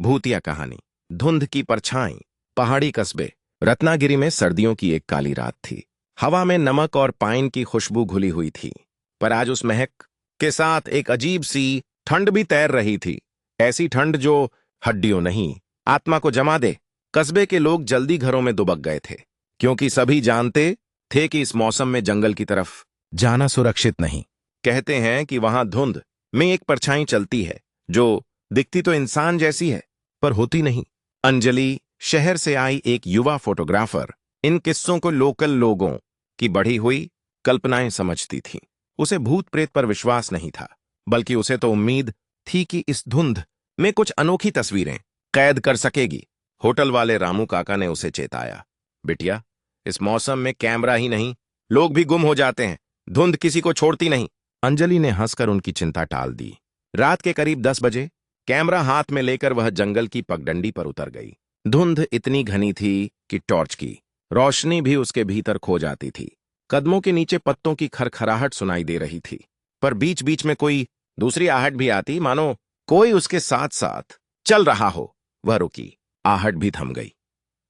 भूतिया कहानी। धुंध की परछाई। पहाड़ी कस्बे। रत्नागिरी में सर्दियों की एक काली रात थी। हवा में नमक और पाइन की खुशबू घुली हुई थी, पर आज उस महक के साथ एक अजीब सी ठंड भी तैर रही थी। ऐसी ठंड जो हड्डियों नहीं, आत्मा को जमा दे। कस्बे के लोग जल्दी घरों में दुबक गए थे, क्योंकि सभी जानते थे कि इस मौसम में जंगल की तरफ जाना सुरक्षित नहीं। कहते हैं कि वहां धुंध में एक परछाई चलती है जो दिखती तो इंसान जैसी है, पर होती नहीं। अंजलि, शहर से आई एक युवा फोटोग्राफर, इन किस्सों को लोकल लोगों की बढ़ी हुई कल्पनाएं समझती थी। उसे भूत प्रेत पर विश्वास नहीं था, बल्कि उसे तो उम्मीद थी कि इस धुंध में कुछ अनोखी तस्वीरें कैद कर सकेगी। होटल वाले रामू काका ने उसे चेताया, बिटिया, इस मौसम में कैमरा ही नहीं, लोग भी गुम हो जाते हैं। धुंध किसी को छोड़ती नहीं। अंजलि ने हंसकर उनकी चिंता टाल दी। रात के करीब 10 बजे कैमरा हाथ में लेकर वह जंगल की पगडंडी पर उतर गई। धुंध इतनी घनी थी कि टॉर्च की रोशनी भी उसके भीतर खो जाती थी। कदमों के नीचे पत्तों की खरखराहट सुनाई दे रही थी, पर बीच बीच में कोई दूसरी आहट भी आती, मानो कोई उसके साथ साथ चल रहा हो। वह रुकी, आहट भी थम गई।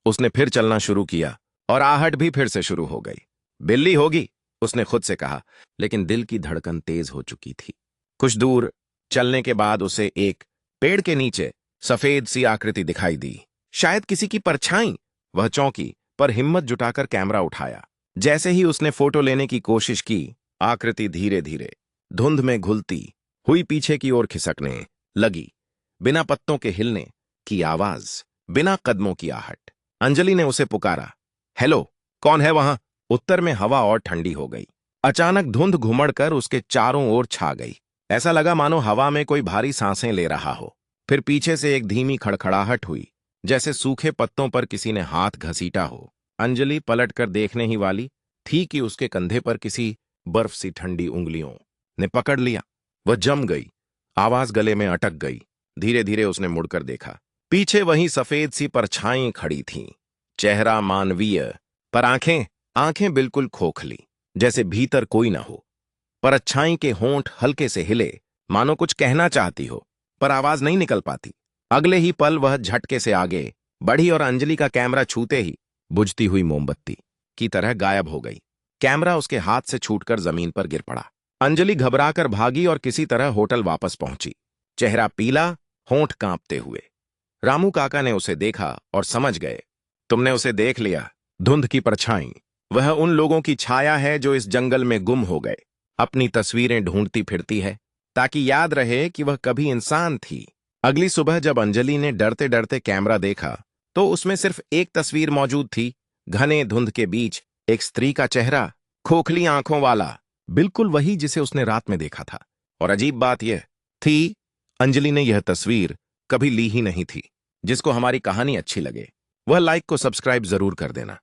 उसने फिर चलना शुरू किया और आहट भी फिर से शुरू हो गई। बिल्ली होगी, उसने खुद से कहा, लेकिन दिल की धड़कन तेज हो चुकी थी। कुछ दूर चलने के बाद उसे एक पेड़ के नीचे सफेद सी आकृति दिखाई दी, शायद किसी की परछाई। वह चौंकी, पर हिम्मत जुटाकर कैमरा उठाया। जैसे ही उसने फोटो लेने की कोशिश की, आकृति धीरे धीरे धुंध में घुलती हुई पीछे की ओर खिसकने लगी। बिना पत्तों के हिलने की आवाज, बिना कदमों की आहट। अंजलि ने उसे पुकारा, हेलो, कौन है वहां? उत्तर में हवा और ठंडी हो गई। अचानक धुंध घुमड़कर उसके चारों ओर छा गई। ऐसा लगा मानो हवा में कोई भारी सांसें ले रहा हो। फिर पीछे से एक धीमी खड़खड़ाहट हुई, जैसे सूखे पत्तों पर किसी ने हाथ घसीटा हो। अंजलि पलटकर देखने ही वाली थी कि उसके कंधे पर किसी बर्फ सी ठंडी उंगलियों ने पकड़ लिया। वह जम गई, आवाज गले में अटक गई। धीरे धीरे उसने मुड़कर देखा। पीछे वही सफेद सी परछाई खड़ी थीं। चेहरा मानवीय, पर आंखें आंखें बिल्कुल खोखली, जैसे भीतर कोई न हो। परछाई के होंठ हल्के से हिले, मानो कुछ कहना चाहती हो, पर आवाज नहीं निकल पाती। अगले ही पल वह झटके से आगे बढ़ी और अंजलि का कैमरा छूते ही बुझती हुई मोमबत्ती की तरह गायब हो गई। कैमरा उसके हाथ से छूटकर जमीन पर गिर पड़ा। अंजलि घबराकर भागी और किसी तरह होटल वापस पहुंची, चेहरा पीला, होंठ कांपते हुए। रामू काका ने उसे देखा और समझ गए, तुमने उसे देख लिया। धुंध की परछाई वह उन लोगों की छाया है जो इस जंगल में गुम हो गए, अपनी तस्वीरें ढूंढती फिरती है, ताकि याद रहे कि वह कभी इंसान थी। अगली सुबह जब अंजलि ने डरते डरते कैमरा देखा, तो उसमें सिर्फ एक तस्वीर मौजूद थी। घने धुंध के बीच एक स्त्री का चेहरा, खोखली आंखों वाला, बिल्कुल वही जिसे उसने रात में देखा था। और अजीब बात यह थी, अंजलि ने यह तस्वीर कभी ली ही नहीं थी। जिसको हमारी कहानी अच्छी लगे, वह लाइक को सब्सक्राइब जरूर कर देना।